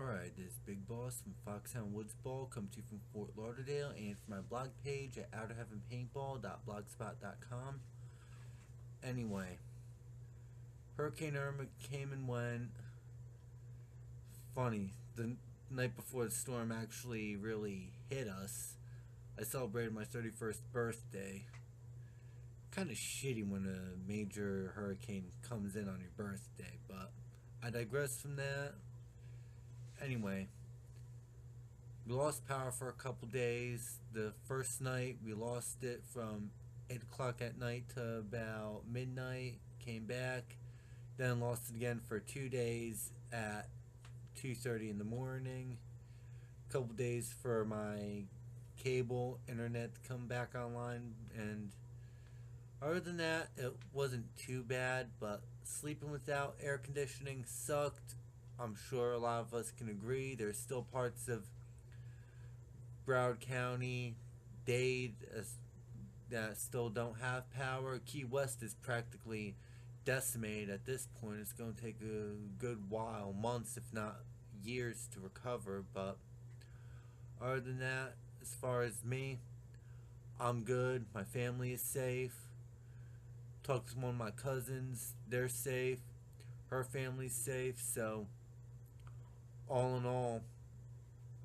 Alright, this is Big Boss from Foxhound Woods Ball, coming to you from Fort Lauderdale, and from my blog page at outerheavenpaintball.blogspot.com. Anyway, Hurricane Irene came and went. Funny, the night before the storm actually really hit us, I celebrated my 31st birthday. Kind of shitty when a major hurricane comes in on your birthday, but I digress from that. Anyway, we lost power for a couple days. The first night we lost it from 8 o'clock at night to about midnight, came back, then lost it again for 2 days at 2:30 in the morning. A couple days for my cable internet to come back online, and other than that, it wasn't too bad, but sleeping without air conditioning sucked. I'm sure a lot of us can agree. There's still parts of Broward County, Dade, that still don't have power. Key West is practically decimated at this point. It's going to take a good while, months if not years, to recover. But other than that, as far as me, I'm good. My family is safe. Talked to one of my cousins. They're safe. Her family's safe. So all in all,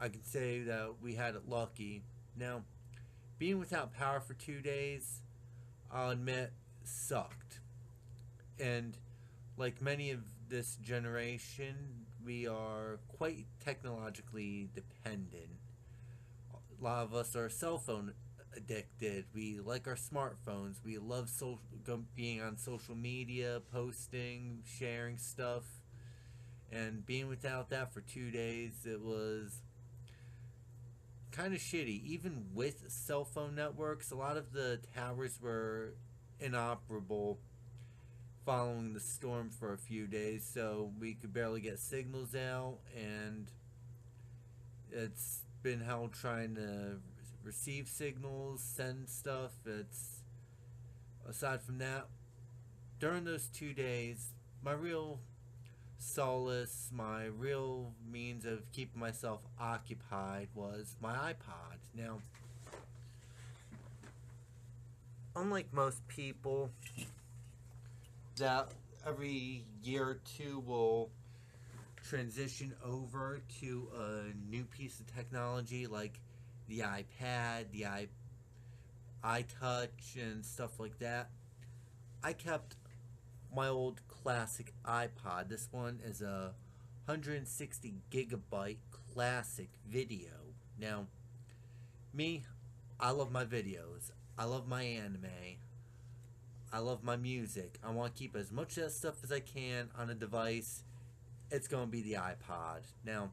I can say that we had it lucky. Now, being without power for 2 days, I'll admit, sucked. And like many of this generation, we are quite technologically dependent. A lot of us are cell phone addicted. We like our smartphones. We love being on social media, posting, sharing stuff. And being without that for 2 days, it was kind of shitty. Even with cell phone networks, a lot of the towers were inoperable following the storm for a few days, so we could barely get signals out, and it's been hell trying to receive signals, send stuff. It's aside from that, during those 2 days, my real solace, my real means of keeping myself occupied was my iPod. Now, unlike most people that every year or two will transition over to a new piece of technology like the iPad, the iTouch, and stuff like that, I kept my old classic iPod. This one is a 160 gigabyte classic video. Now, me, I love my videos. I love my anime. I love my music. I want to keep as much of that stuff as I can on a device. It's going to be the iPod. Now,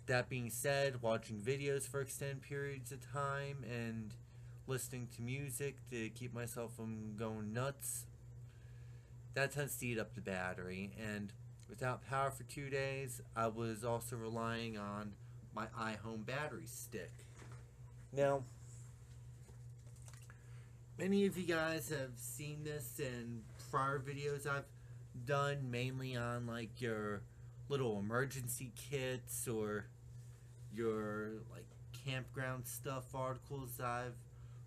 that being said, watching videos for extended periods of time and listening to music to keep myself from going nuts, that tends to eat up the battery. And without power for 2 days, I was also relying on my iHome battery stick. Now, many of you guys have seen this in prior videos I've done, mainly on like your little emergency kits or your like campground stuff articles I've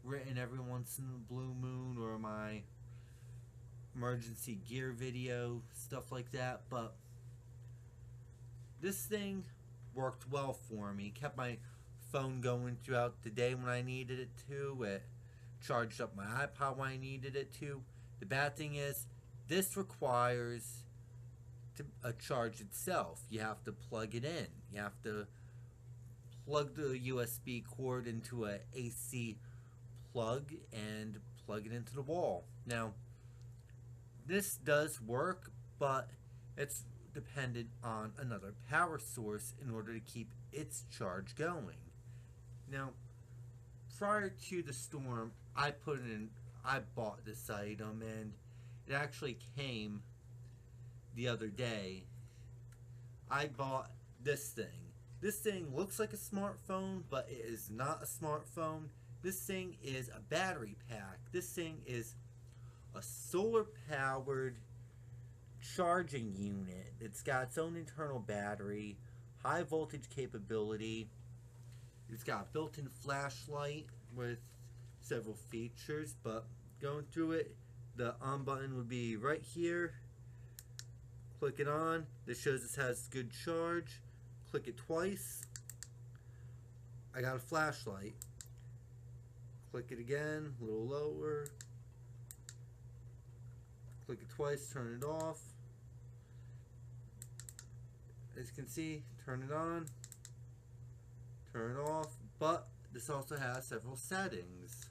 written every once in a blue moon, or my emergency gear video, stuff like that. But this thing worked well for me. Kept my phone going throughout the day when I needed it to. It charged up my iPod when I needed it to. The bad thing is, this requires a charge itself. You have to plug it in. You have to plug the USB cord into a AC plug and plug it into the wall. Now, this does work, but it's dependent on another power source in order to keep its charge going. Now, prior to the storm, I bought this item, and it actually came the other day. I bought this thing. This thing looks like a smartphone, but it is not a smartphone. This thing is a battery pack. This thing is a solar-powered charging unit. It's got its own internal battery, high voltage capability. It's got a built-in flashlight with several features, but going through it, the on button would be right here. Click it on. This shows this has good charge. Click it twice. I got a flashlight. Click it again, a little lower. Click it twice, turn it off. As you can see, turn it on, turn it off, but this also has several settings.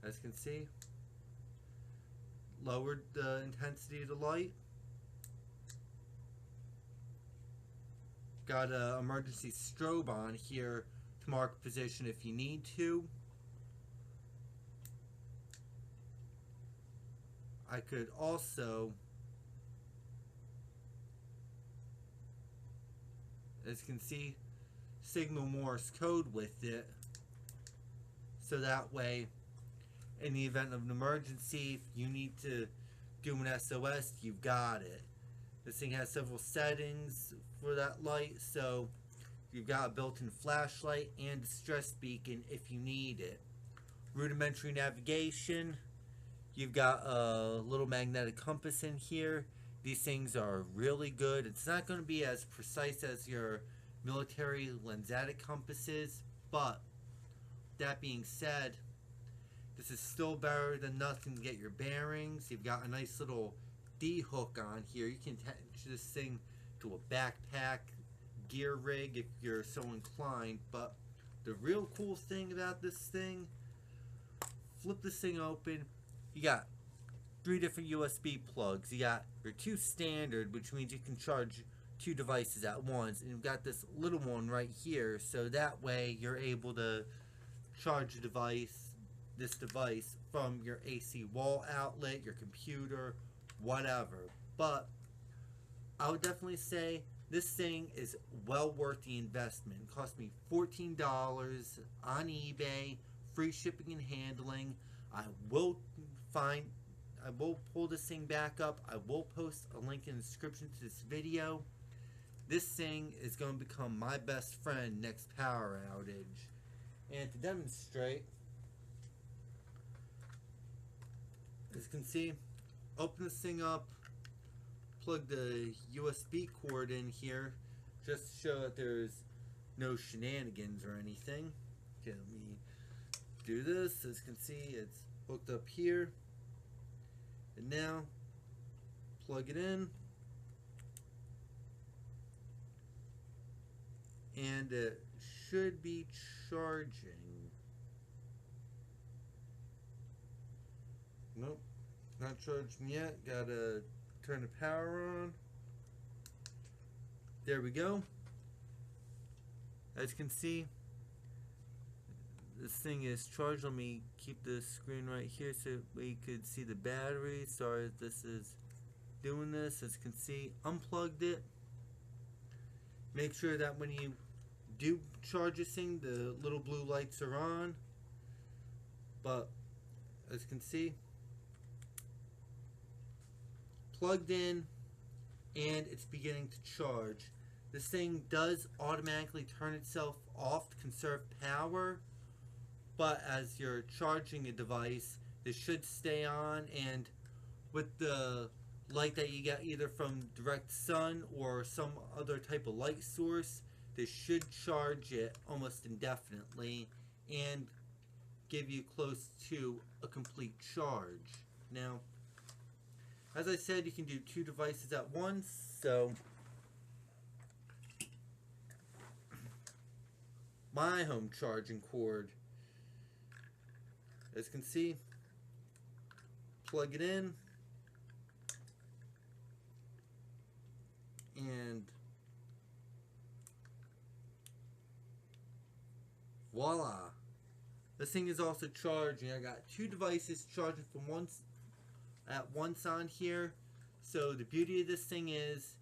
As you can see, lowered the intensity of the light. Got an emergency strobe on here to mark position if you need to. I could also, as you can see, signal Morse code with it, so that way in the event of an emergency, if you need to do an SOS, you've got it. This thing has several settings for that light, so you've got a built-in flashlight and distress beacon if you need it. Rudimentary navigation. You've got a little magnetic compass in here. These things are really good. It's not going to be as precise as your military lensatic compasses, but that being said, this is still better than nothing to get your bearings. You've got a nice little D-hook on here. You can attach this thing to a backpack, gear rig if you're so inclined, but the real cool thing about this thing, flip this thing open, you got 3 different USB plugs. You got your 2 standard, which means you can charge 2 devices at once, and you've got this little one right here, so that way you're able to charge this device from your AC wall outlet, your computer, whatever. But I would definitely say this thing is well worth the investment. It cost me $14 on eBay, free shipping and handling. I will pull this thing back up. I will post a link in the description to this video. This thing is going to become my best friend next power outage. And to demonstrate, as you can see, open this thing up, plug the USB cord in here, just to show that there's no shenanigans or anything. Okay, let me do this. As you can see, it's hooked up here. And now, plug it in. And it should be charging. Nope, not charging yet. Gotta turn the power on. There we go. As you can see, this thing is charged. Let me keep the screen right here so we could see the battery. Sorry if this is doing this. As you can see, unplugged it. Make sure that when you do charge this thing, the little blue lights are on. But as you can see, plugged in, and it's beginning to charge. This thing does automatically turn itself off to conserve power, but as you're charging a device, this should stay on, and with the light that you get either from direct sun or some other type of light source, this should charge it almost indefinitely and give you close to a complete charge. Now, as I said, you can do 2 devices at once, so my home charging cord, as you can see, plug it in, and voila! This thing is also charging. I got 2 devices charging from at once on here. So the beauty of this thing is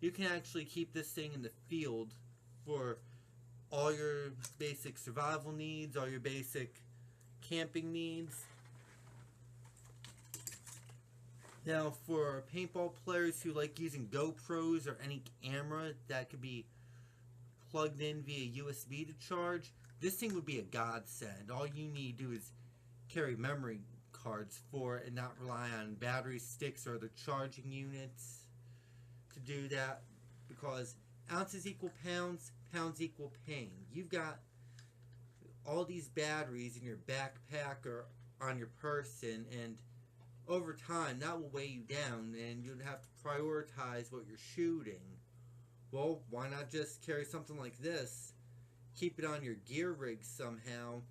you can actually keep this thing in the field for all your basic survival needs, all your basic camping needs. Now, for paintball players who like using GoPros or any camera that could be plugged in via USB to charge, this thing would be a godsend. All you need to do is carry memory cards for it and not rely on battery sticks or the charging units to do that, because ounces equal pounds, pounds equal pain. You've got all these batteries in your backpack or on your person, and over time that will weigh you down and you'd have to prioritize what you're shooting. Well, why not just carry something like this, keep it on your gear rig somehow,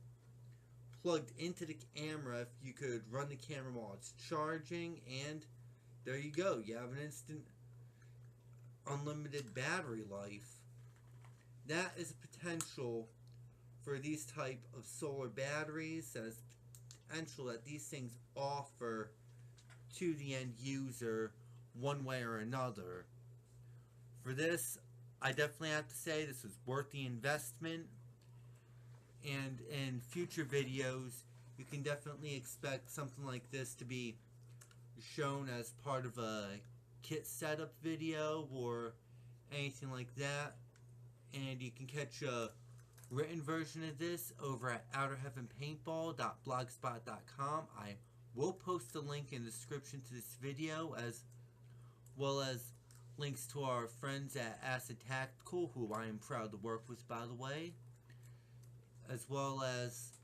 plugged into the camera if you could run the camera while it's charging, and there you go. You have an instant unlimited battery life. That is a potential for these type of solar batteries. That is potential that these things offer to the end user one way or another. For this, I definitely have to say this was worth the investment, and in future videos you can definitely expect something like this to be shown as part of a kit setup video or anything like that. And you can catch a written version of this over at outerheavenpaintball.blogspot.com. I will post a link in the description to this video, as well as links to our friends at Acid Tactical, who I am proud to work with, by the way, as well as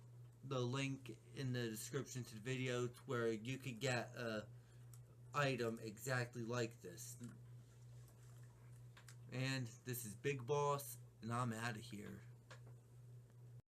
the link in the description to the video to where you could get a item exactly like this. And this is Big Boss, and I'm out of here.